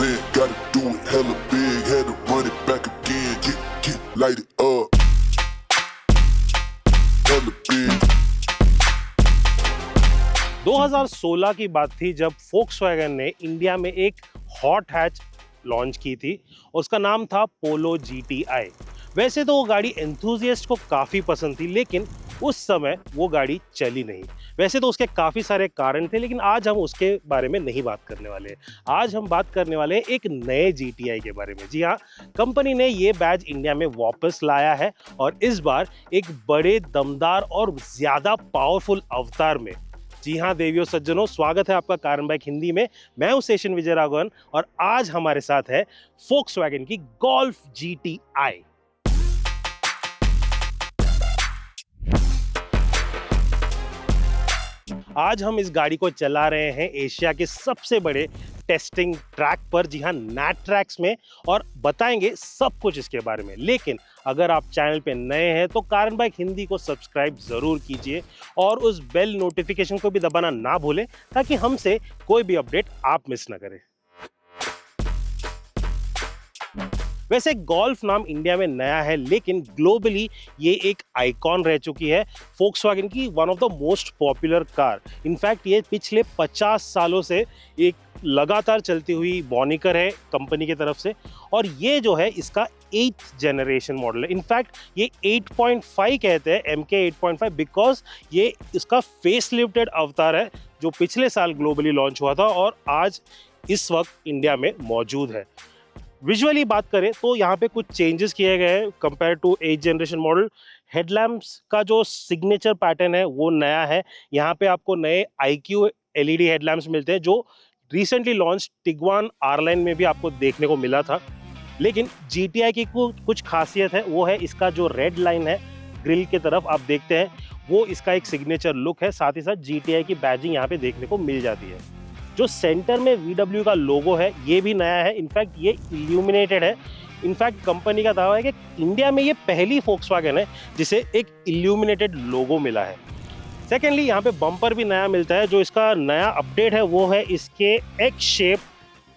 saying? Gotta do it hella big, had to run it back again. Light it up. Hella big. 2016 की बात थी जब Volkswagen ने India में एक हॉट हैच लॉन्च की थी। उसका नाम था पोलो GTI। वैसे तो वो गाड़ी एंथुसियास्ट को काफ़ी पसंद थी, लेकिन उस समय वो गाड़ी चली नहीं। वैसे तो उसके काफ़ी सारे कारण थे, लेकिन आज हम उसके बारे में नहीं बात करने वाले। आज हम बात करने वाले हैं एक नए GTI के बारे में। जी हाँ, कंपनी ने ये बैज इंडिया में वापस लाया है और इस बार एक बड़े, दमदार और ज़्यादा पावरफुल अवतार में। जी हाँ देवियों सज्जनों, स्वागत है आपका कारण बाइक हिंदी में। मैं हूं सेशन विजय राघवन और आज हमारे साथ है फोक्सवैगन की गोल्फ GTI। आज हम इस गाड़ी को चला रहे हैं एशिया के सबसे बड़े टेस्टिंग ट्रैक पर, जी हाँ नैट ट्रैक्स में, और बताएंगे सब कुछ इसके बारे में। लेकिन अगर आप चैनल पे नए हैं तो कारण बाइक हिंदी को सब्सक्राइब ज़रूर कीजिए और उस बेल नोटिफिकेशन को भी दबाना ना भूलें ताकि हमसे कोई भी अपडेट आप मिस ना करें। वैसे गोल्फ नाम इंडिया में नया है, लेकिन ग्लोबली ये एक आइकॉन रह चुकी है। फोक्सवैगन की one of the most popular car. In fact ये पिछले 50 सालों से एक लगातार चलती हुई मॉनिकर है कंपनी की तरफ से, और ये जो है इसका 8th जनरेशन मॉडल है। इनफैक्ट ये 8.5 कहते हैं, MK 8.5, बिकॉज ये इसका फेस लिफ्टेड अवतार है जो पिछले साल ग्लोबली लॉन्च हुआ था और आज इस वक्त इंडिया में मौजूद है। विजुअली बात करें तो यहाँ पे कुछ चेंजेस किए गए हैं compare to 8th generation model. Headlamps का जो सिग्नेचर पैटर्न है वो नया है। यहाँ पे आपको नए IQ LED हेडलैम्प्स मिलते हैं जो रिसेंटली लॉन्च टिगवान R लाइन में भी आपको देखने को मिला था। लेकिन GTI की कुछ खासियत है, वो है इसका जो रेड लाइन है ग्रिल की तरफ आप देखते हैं, वो इसका एक सिग्नेचर लुक है। साथ ही साथ GTI की बैजिंग यहाँ पे देखने को मिल जाती है। जो सेंटर में VW का लोगो है ये भी नया है। इनफैक्ट ये इल्यूमिनेटेड है। इनफैक्ट कंपनी का दावा है कि इंडिया में ये पहली फोक्सवैगन है जिसे एक इल्यूमिनेटेड लोगो मिला है। सेकेंडली यहाँ पे बम्पर भी नया मिलता है। जो इसका नया अपडेट है वो है इसके X shape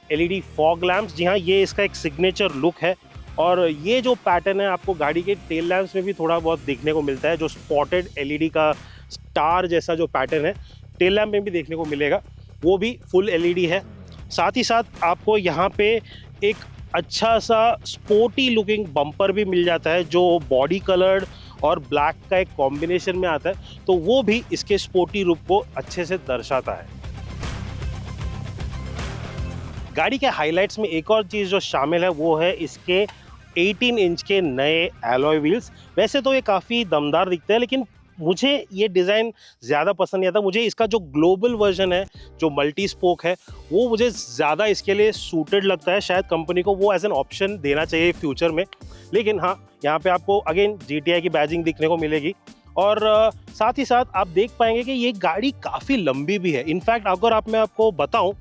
LED fog lamps. जी हाँ, ये इसका एक सिग्नेचर लुक है और ये जो पैटर्न है आपको गाड़ी के टेल लैंप्स में भी थोड़ा बहुत देखने को मिलता है। जो स्पॉटेड LED का स्टार जैसा जो पैटर्न है टेल लैंप में भी देखने को मिलेगा, वो भी फुल LED है। साथ ही साथ आपको यहाँ पे एक अच्छा सा स्पोर्टी लुकिंग बम्पर भी मिल जाता है जो बॉडी कलर्ड और ब्लैक का एक कॉम्बिनेशन में आता है, तो वो भी इसके स्पोर्टी रूप को अच्छे से दर्शाता है। गाड़ी के हाइलाइट्स में एक और चीज़ जो शामिल है वो है इसके 18 इंच के नए एलॉय व्हील्स। वैसे तो ये काफ़ी दमदार दिखते हैं, लेकिन मुझे ये डिज़ाइन ज़्यादा पसंद नहीं आता। मुझे इसका जो ग्लोबल वर्जन है, जो मल्टी स्पोक है, वो मुझे ज़्यादा इसके लिए सूटेड लगता है। शायद कंपनी को वो एज एन ऑप्शन देना चाहिए फ्यूचर में। लेकिन हाँ, यहाँ पे आपको अगेन GTI की बैजिंग दिखने को मिलेगी और साथ ही साथ आप देख पाएंगे कि ये गाड़ी काफ़ी लंबी भी है। इनफैक्ट अगर मैं आपको बताऊँ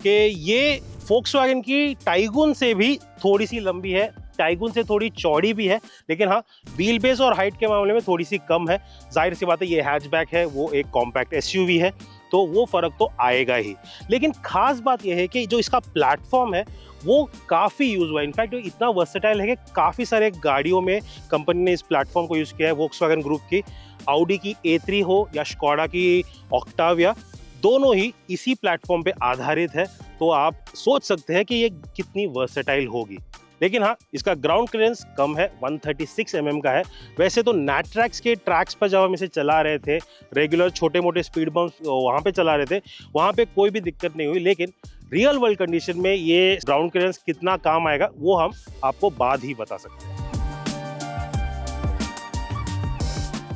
कि ये फोक्सवैगन की टाइगून से भी थोड़ी सी लंबी है, टाइगून से थोड़ी चौड़ी भी है, लेकिन हाँ व्हील बेस और हाइट के मामले में थोड़ी सी कम है। जाहिर सी बात है, ये हैचबैक है, वो एक कॉम्पैक्ट SUV है, तो वो फ़र्क तो आएगा ही। लेकिन खास बात यह है कि जो इसका प्लेटफॉर्म है वो काफ़ी यूज़ हुआ है। इनफैक्ट इतना वर्सेटाइल है कि काफ़ी सारे गाड़ियों में कंपनी ने इस प्लेटफॉर्म को यूज़ किया है। वोक्सवैगन ग्रुप की ऑडी की A3 हो या स्कोडा की ऑक्टाविया, दोनों ही इसी प्लेटफॉर्म पे आधारित है, तो आप सोच सकते हैं कि ये कितनी वर्सेटाइल होगी। लेकिन हाँ, इसका ग्राउंड क्लियरेंस कम है, 136 mm का है। वैसे तो नैट ट्रैक्स के ट्रैक्स पर जब हम इसे चला रहे थे, रेगुलर छोटे मोटे स्पीड बम्प्स वहाँ पे चला रहे थे, वहाँ पे कोई भी दिक्कत नहीं हुई। लेकिन रियल वर्ल्ड कंडीशन में ये ग्राउंड क्लियरेंस कितना काम आएगा वो हम आपको बाद ही बता सकते हैं।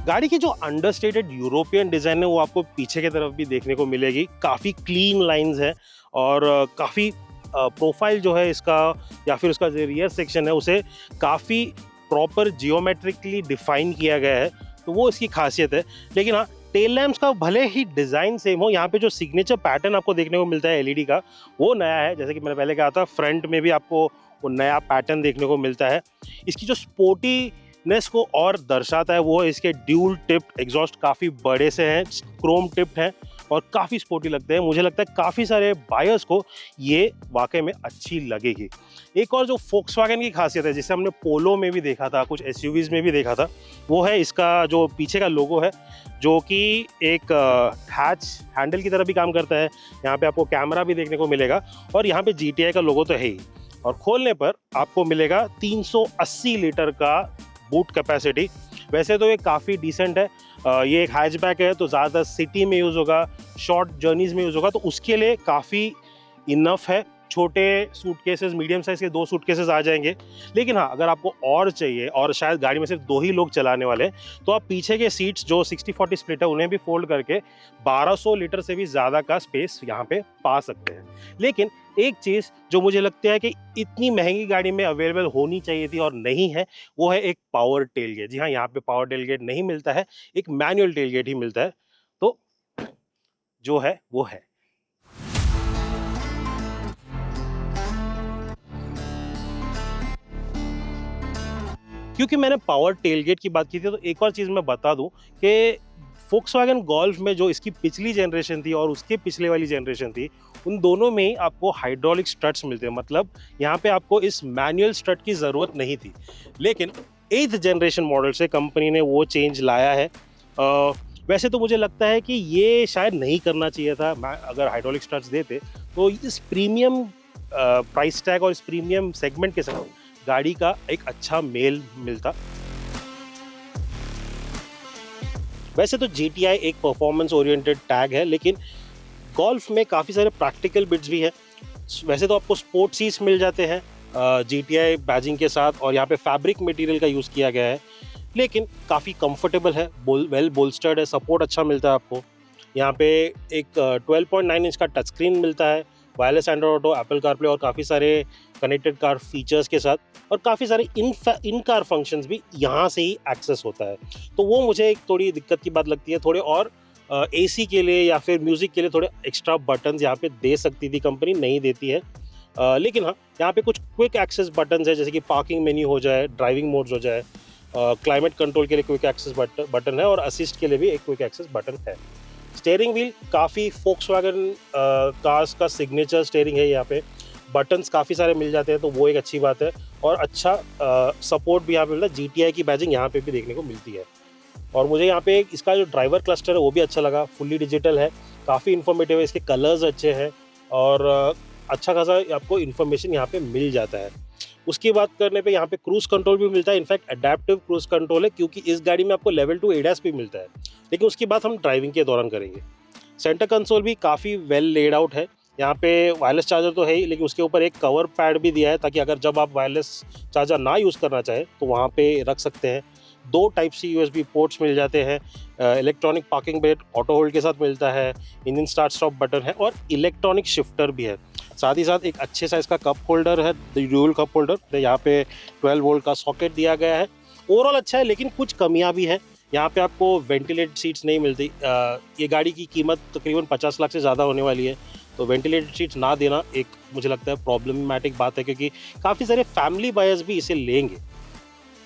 गाड़ी की जो अंडरस्टेटेड यूरोपियन डिज़ाइन है वो आपको पीछे की तरफ भी देखने को मिलेगी। काफ़ी क्लीन लाइंस है और काफ़ी प्रोफाइल जो है इसका या फिर उसका जो रियर सेक्शन है उसे काफ़ी प्रॉपर जियोमेट्रिकली डिफाइन किया गया है, तो वो इसकी खासियत है। लेकिन हाँ, टेल लैम्प्स का भले ही डिज़ाइन सेम हो, यहाँ पे जो सिग्नेचर पैटर्न आपको देखने को मिलता है LED का, वो नया है। जैसे कि मैंने पहले कहा था, फ्रंट में भी आपको वो नया पैटर्न देखने को मिलता है। इसकी जो स्पोर्टीनेस को और दर्शाता है वो है इसके ड्यूल टिप्ड एग्जॉस्ट, काफ़ी बड़े से हैं, क्रोम टिप्ड हैं और काफ़ी स्पोर्टी लगते हैं। मुझे लगता है काफ़ी सारे बायर्स को ये वाकई में अच्छी लगेगी। एक और जो फोक्सवैगन की खासियत है, जिसे हमने पोलो में भी देखा था, कुछ एसयूवीज़ में भी देखा था, वो है इसका जो पीछे का लोगो है, जो कि एक हैंडल की तरह भी काम करता है। यहाँ पे आपको कैमरा भी देखने को मिलेगा और यहाँ पे GTI का लोगो तो है ही। और खोलने पर आपको मिलेगा 380 लीटर का बूट कैपेसिटी। वैसे तो ये काफ़ी डिसेंट है। ये एक हैचबैक है, तो ज़्यादातर सिटी में यूज़ होगा, शॉर्ट जर्नीज़ में यूज़ होगा, तो उसके लिए काफ़ी इनफ है। छोटे सूटकेसेस, मीडियम साइज़ के 2 सूटकेसेस आ जाएंगे। लेकिन हाँ, अगर आपको और चाहिए और शायद गाड़ी में सिर्फ 2 ही लोग चलाने वाले हैं, तो आप पीछे के सीट्स जो 60-40 स्प्लिट है उन्हें भी फोल्ड करके 1200 लीटर से भी ज़्यादा का स्पेस यहाँ पे पा सकते हैं। लेकिन एक चीज़ जो मुझे लगता है कि इतनी महंगी गाड़ी में अवेलेबल होनी चाहिए थी और नहीं है, वो है एक पावर टेलगेट। जी हाँ, यहाँ पे पावर टेलगेट नहीं मिलता है, एक मैनुअल टेलगेट ही मिलता है। तो जो है वो है। क्योंकि मैंने पावर टेलगेट की बात की थी, तो एक और चीज़ मैं बता दूं कि फोक्सवैगन गोल्फ में जो इसकी पिछली जनरेशन थी और उसके पिछले वाली जनरेशन थी, उन दोनों में ही आपको हाइड्रोलिक स्ट्रट्स मिलते हैं। मतलब यहाँ पे आपको इस मैनुअल स्ट्रट की ज़रूरत नहीं थी। लेकिन 8th जनरेशन मॉडल से कंपनी ने वो चेंज लाया है। वैसे तो मुझे लगता है कि ये शायद नहीं करना चाहिए था। अगर हाइड्रोलिक स्ट्रट्स देते तो इस प्रीमियम प्राइस टैग और इस प्रीमियम सेगमेंट के साथ गाड़ी का एक अच्छा मेल मिलता। वैसे तो GTI एक परफॉर्मेंस ओरिएंटेड टैग है, लेकिन गोल्फ में काफ़ी सारे प्रैक्टिकल बिट्स भी हैं। वैसे तो आपको स्पोर्ट सीट्स मिल जाते हैं GTI बैजिंग के साथ, और यहाँ पे फैब्रिक मटेरियल का यूज़ किया गया है, लेकिन काफ़ी कंफर्टेबल है, वेल बोल्स्टर्ड है, सपोर्ट अच्छा मिलता है आपको। यहाँ पे एक 12.9 इंच का टच स्क्रीन मिलता है, wireless Android auto, Apple CarPlay और काफ़ी सारे कनेक्टेड कार फीचर्स के साथ, और काफ़ी सारे इन कार फंक्शंस भी यहाँ से ही एक्सेस होता है। तो वो मुझे एक थोड़ी दिक्कत की बात लगती है। थोड़े और AC के लिए या फिर म्यूज़िक के लिए थोड़े एक्स्ट्रा बटन्स यहाँ पे दे सकती थी, कंपनी नहीं देती है। लेकिन हाँ, यहाँ पे कुछ क्विक एक्सेस बटन्स है, जैसे कि पार्किंग मेन्यू हो जाए, ड्राइविंग मोड्स हो जाए, क्लाइमेट कंट्रोल के लिए क्विक एक्सेस बटन है, और असिस्ट के लिए भी एक क्विक एक्सेस बटन है। स्टीयरिंग व्हील काफ़ी फोक्सवैगन कार्स का सिग्नेचर स्टीयरिंग है। यहाँ पे बटन्स काफ़ी सारे मिल जाते हैं, तो वो एक अच्छी बात है, और अच्छा सपोर्ट भी यहाँ पे मिलता है। GTI की बैजिंग यहाँ पे भी देखने को मिलती है। और मुझे यहाँ पे इसका जो ड्राइवर क्लस्टर है वो भी अच्छा लगा, फुल्ली डिजिटल है, काफ़ी इन्फॉर्मेटिव है, इसके कलर्स अच्छे हैं, और अच्छा खासा आपको इन्फॉर्मेशन यहाँ पे मिल जाता है। उसकी बात करने पे यहाँ पे क्रूज कंट्रोल भी मिलता है। इनफैक्ट अडेप्टिव क्रूज कंट्रोल है, क्योंकि इस गाड़ी में आपको लेवल 2 ADAS भी मिलता है, लेकिन उसकी बात हम ड्राइविंग के दौरान करेंगे। सेंटर कंसोल भी काफ़ी वेल लेड आउट है। यहाँ पे वायरलेस चार्जर तो है ही, लेकिन उसके ऊपर एक कवर पैड भी दिया है, ताकि अगर जब आप वायरलेस चार्जर ना यूज़ करना चाहें तो वहाँ पे रख सकते हैं। 2 Type-C USB पोर्ट्स मिल जाते हैं, electronic parking brake auto hold के साथ मिलता है, इंजन स्टार्ट स्टॉप बटन है, और इलेक्ट्रॉनिक शिफ्टर भी है। साथ ही साथ एक अच्छे साइज़ का कप होल्डर है, ड्यूल कप होल्डर। यहाँ पे 12 वोल्ट का सॉकेट दिया गया है। ओवरऑल अच्छा है, लेकिन कुछ कमियाँ भी हैं। यहाँ पे आपको वेंटिलेटेड सीट्स नहीं मिलती। ये गाड़ी की कीमत तकरीबन 50 लाख से ज़्यादा होने वाली है, तो वेंटिलेटेड सीट्स ना देना एक मुझे लगता है प्रॉब्लमेटिक बात है, क्योंकि काफ़ी सारे फैमिली बायर्स भी इसे लेंगे।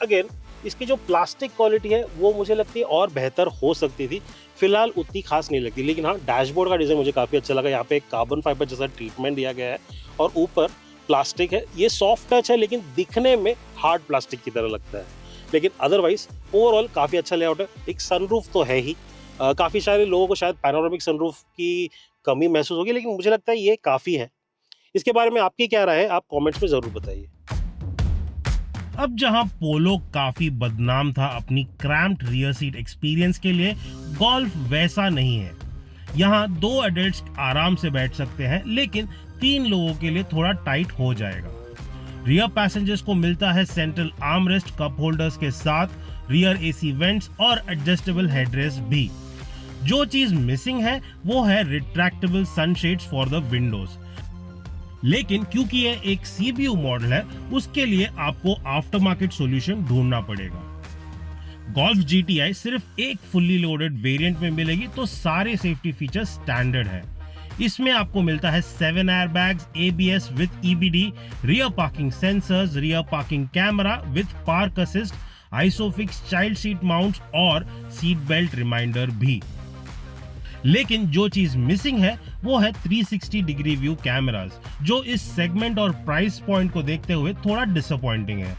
अगेन, इसकी जो प्लास्टिक क्वालिटी है वो मुझे लगती है और बेहतर हो सकती थी, फिलहाल उतनी खास नहीं लगती। लेकिन हाँ, डैशबोर्ड का डिज़ाइन मुझे काफ़ी अच्छा लगा। यहाँ पे एक कार्बन फाइबर जैसा ट्रीटमेंट दिया गया है, और ऊपर प्लास्टिक है। ये सॉफ्ट टच है, लेकिन दिखने में हार्ड प्लास्टिक की तरह लगता है। लेकिन अदरवाइज ओवरऑल काफ़ी अच्छा लेआउट है। एक सनरूफ तो है ही, काफ़ी सारे लोगों को शायद पैनोरामिक सनरूफ की कमी महसूस होगी, लेकिन मुझे लगता है ये काफ़ी है। इसके बारे में आपकी क्या राय है, आप कमेंट्स में ज़रूर बताइए। अब जहां पोलो काफी बदनाम था अपनी क्रैम्प्ड रियर सीट एक्सपीरियंस के लिए, गोल्फ वैसा नहीं है। यहाँ 2 एडल्ट्स आराम से बैठ सकते हैं, लेकिन 3 लोगों के लिए थोड़ा टाइट हो जाएगा। रियर पैसेंजर्स को मिलता है सेंट्रल आर्मरेस्ट कप होल्डर्स के साथ, रियर AC वेंट्स और एडजस्टेबल हेडरेस्ट भी। जो चीज मिसिंग है वो है retractable sunshades for the Windows. लेकिन क्योंकि ये एक CBU मॉडल है, उसके लिए आपको आफ्टर मार्केट सॉल्यूशन ढूंढना पड़ेगा। गोल्फ GTI सिर्फ एक फुल्ली लोडेड वेरिएंट में मिलेगी, तो सारे सेफ्टी फीचर्स स्टैंडर्ड है। इसमें आपको मिलता है 7 airbags, ABS with EBD, rear parking sensors, rear parking camera with park assist, isofix child seat mounts और सीट बेल्ट रिमाइंडर भी। लेकिन जो चीज मिसिंग है वो है 360 डिग्री व्यू कैमरास, जो इस सेगमेंट और प्राइस पॉइंट को देखते हुए थोड़ा डिसअपॉइंटिंग है।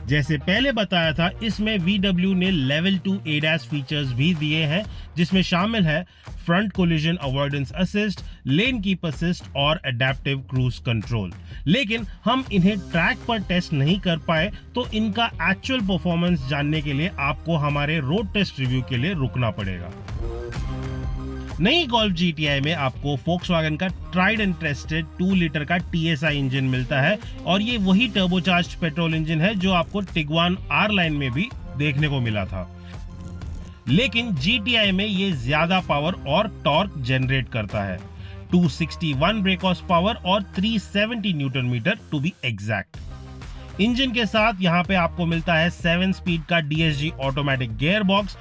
जैसे पहले बताया था, इसमें VW ने लेवल 2 ADAS फीचर्स भी दिए हैं, जिसमें शामिल है front collision avoidance assist, lane keep assist और एडेप्टिव क्रूज कंट्रोल। लेकिन हम इन्हें ट्रैक पर टेस्ट नहीं कर पाए, तो इनका एक्चुअल परफॉर्मेंस जानने के लिए आपको हमारे रोड टेस्ट रिव्यू के लिए रुकना पड़ेगा। नई गोल्फ GTI में आपको Volkswagen का ट्राइड एंड टेस्टेड 2 लीटर का TSI इंजन मिलता है, और ये वही टर्बोचार्ज्ड पेट्रोल इंजन है जो आपको टिगवान R लाइन में भी देखने को मिला था। लेकिन GTI में ये ज्यादा पावर और टॉर्क जनरेट करता है, 261 ब्रेक हॉर्स पावर और 370 newton metre to be exact. Engine के साथ यहाँ पे आपको मिलता है 7 स्पीड का DSG automatic gear box.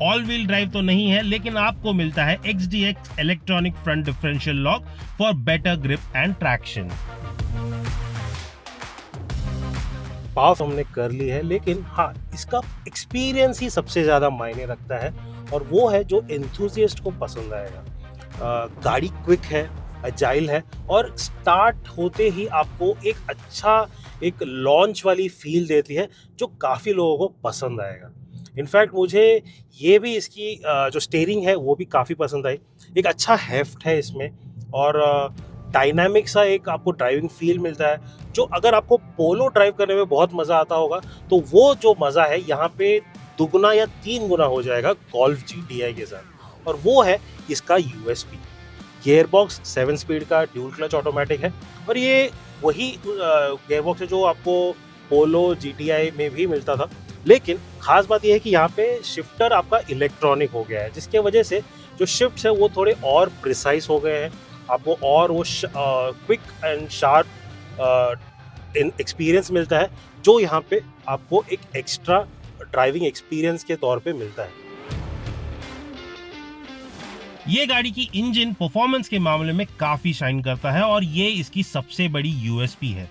All wheel drive तो नहीं है, लेकिन आपको मिलता है XDX electronic front differential lock for better grip and traction. Power हमने कर ली है, लेकिन हाँ, इसका एक्सपीरियंस ही सबसे ज्यादा मायने रखता है, और वो है जो एंथुसियस्ट को पसंद आएगा। गाड़ी क्विक है, अजाइल है, और स्टार्ट होते ही आपको एक लॉन्च वाली फील देती है जो काफ़ी लोगों को पसंद आएगा। इनफैक्ट मुझे ये भी इसकी जो स्टीयरिंग है वो भी काफ़ी पसंद आई। एक अच्छा हेफ्ट है इसमें, और डायनामिक सा एक आपको ड्राइविंग फील मिलता है, जो अगर आपको पोलो ड्राइव करने में बहुत मज़ा आता होगा, तो वो जो मज़ा है यहाँ पे दुगना या 3 गुना हो जाएगा गोल्फ GTI के साथ। और वो है इसका USP। गियरबॉक्स 7 स्पीड का ड्यूल क्लच ऑटोमेटिक है, और ये वही गियरबॉक्स है जो आपको पोलो GTI में भी मिलता था। लेकिन खास बात यह है कि यहाँ पे शिफ्टर आपका इलेक्ट्रॉनिक हो गया है, जिसके वजह से जो शिफ्ट्स है वो थोड़े और प्रिसाइज हो गए हैं, आपको और वो क्विक एंड शार्प एक्सपीरियंस मिलता है, जो यहाँ पे आपको एक एक्स्ट्रा ड्राइविंग एक्सपीरियंस के तौर पे मिलता है। ये गाड़ी की इंजन परफॉर्मेंस के मामले में काफी शाइन करता है, और ये इसकी सबसे बड़ी USP है।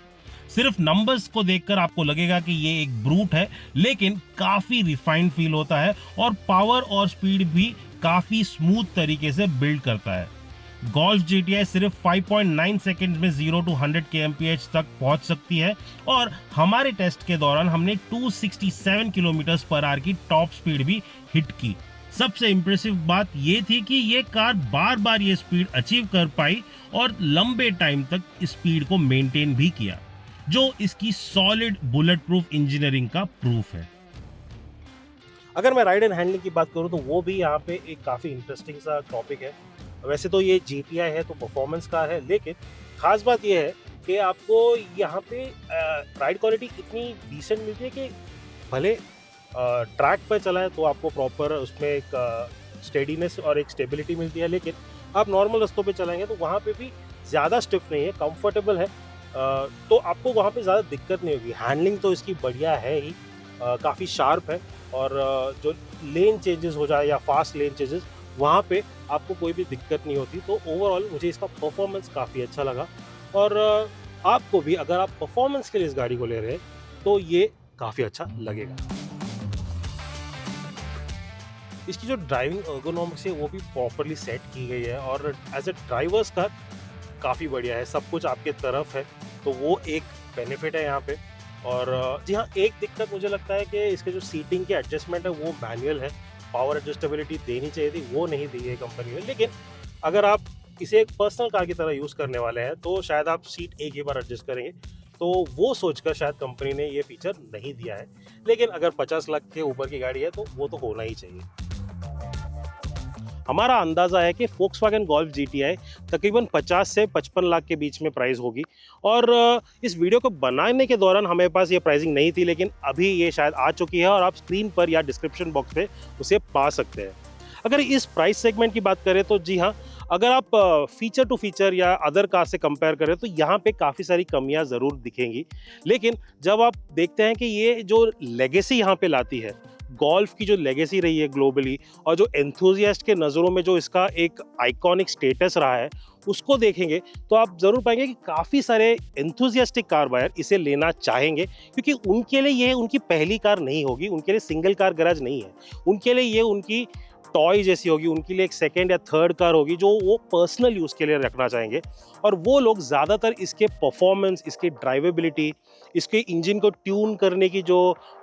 सिर्फ नंबर्स को देखकर आपको लगेगा कि ये एक ब्रूट है, लेकिन काफी रिफाइंड फील होता है, और पावर और स्पीड भी काफी स्मूथ तरीके से बिल्ड करता है। गोल्फ GTI सिर्फ 5.9 सेकंड्स में 0 to 100 kmph तक पहुंच सकती है, और हमारे टेस्ट के दौरान हमने 267 km/h की टॉप स्पीड भी हिट की। सबसे इम्प्रेसिव बात ये थी कि ये कार बार बार ये स्पीड अचीव कर पाई, और लंबे टाइम तक स्पीड को मेंटेन भी किया, जो इसकी सॉलिड बुलेट प्रूफ इंजीनियरिंग का प्रूफ है। अगर मैं राइड एंड हैंडलिंग की बात करूं, तो वो भी यहाँ पे एक काफ़ी इंटरेस्टिंग सा टॉपिक है। वैसे तो ये GTI है, तो परफॉर्मेंस कार है, लेकिन खास बात ये है कि आपको यहाँ पे राइड क्वालिटी इतनी डिसेंट मिलती है कि भले ट्रैक पर चलाए तो आपको प्रॉपर उसमें एक स्टेडीनेस और एक स्टेबिलिटी मिलती है, लेकिन आप नॉर्मल रास्तों पे चलाएंगे तो वहाँ पे भी ज़्यादा स्टिफ नहीं है, कंफर्टेबल है, तो आपको वहाँ पे ज़्यादा दिक्कत नहीं होगी। हैंडलिंग तो इसकी बढ़िया है ही, काफ़ी शार्प है, और जो लेन चेंजेस हो जाए या फास्ट लेन चेंजेस, वहाँ पे आपको कोई भी दिक्कत नहीं होती। तो ओवरऑल मुझे इसका परफॉर्मेंस काफ़ी अच्छा लगा, और आपको भी अगर आप परफॉर्मेंस के लिए इस गाड़ी को ले रहे हैं तो ये काफ़ी अच्छा लगेगा। इसकी जो ड्राइविंग एर्गोनॉमिक्स है वो भी प्रॉपरली सेट की गई है, और एज ए ड्राइवर्स का काफ़ी बढ़िया है, सब कुछ आपके तरफ है, तो वो एक बेनिफिट है यहाँ पे। और जी हाँ, एक दिक्कत मुझे लगता है कि इसके जो सीटिंग के एडजस्टमेंट है वो मैनुअल है, पावर एडजस्टेबिलिटी देनी चाहिए थी, वो नहीं दी है कंपनी ने। लेकिन अगर आप इसे एक पर्सनल कार की तरह यूज़ करने वाले हैं तो शायद आप सीट एक ही बार एडजस्ट करेंगे, तो वो सोचकर शायद कंपनी ने ये फीचर नहीं दिया है। लेकिन अगर 50 लाख के ऊपर की गाड़ी है तो वो तो होना ही चाहिए। हमारा अंदाज़ा है कि Volkswagen Golf GTI तकरीबन 50 से 55 लाख के बीच में प्राइस होगी, और इस वीडियो को बनाने के दौरान हमें पास ये प्राइसिंग नहीं थी, लेकिन अभी ये शायद आ चुकी है, और आप स्क्रीन पर या डिस्क्रिप्शन बॉक्स पे उसे पा सकते हैं। अगर इस प्राइस सेगमेंट की बात करें तो जी हाँ, अगर आप फीचर टू फीचर या अदर कार से कंपेयर करें तो यहाँ पे काफ़ी सारी कमियाँ ज़रूर दिखेंगी। लेकिन जब आप देखते हैं कि ये जो लेगेसी यहाँ पे लाती है, गोल्फ की जो लेगेसी रही है ग्लोबली, और जो एंथुजियास्ट के नज़रों में जो इसका एक आइकॉनिक स्टेटस रहा है, उसको देखेंगे तो आप ज़रूर पाएंगे कि काफ़ी सारे एंथुजियास्टिक कार बायर इसे लेना चाहेंगे, क्योंकि उनके लिए ये उनकी पहली कार नहीं होगी, उनके लिए सिंगल कार गैराज नहीं है, उनके लिए ये उनकी टॉय जैसी होगी, उनके लिए एक सेकेंड या थर्ड कार होगी जो वो पर्सनल यूज़ के लिए रखना चाहेंगे। और वो लोग ज़्यादातर इसके परफॉर्मेंस, इसके ड्राइवेबिलिटी, इसके इंजन को ट्यून करने की जो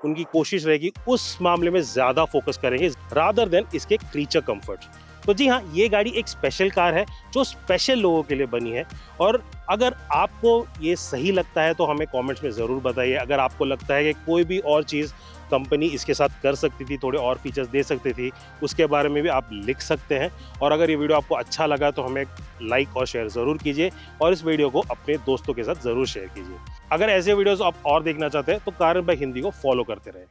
उनकी कोशिश रहेगी, उस मामले में ज़्यादा फोकस करेंगे रादर देन इसके क्रीचर कंफर्ट। तो जी हाँ, ये गाड़ी एक स्पेशल कार है जो स्पेशल लोगों के लिए बनी है। और अगर आपको ये सही लगता है तो हमें कमेंट्स में ज़रूर बताइए। अगर आपको लगता है कि कोई भी और चीज़ कंपनी इसके साथ कर सकती थी, थोड़े और फीचर्स दे सकती थी, उसके बारे में भी आप लिख सकते हैं। और अगर ये वीडियो आपको अच्छा लगा तो हमें लाइक और शेयर ज़रूर कीजिए और इस वीडियो को अपने दोस्तों के साथ ज़रूर शेयर कीजिए। अगर ऐसे वीडियोज़ आप और देखना चाहते हैं तो कारण बाय हिंदी को फॉलो करते रहें।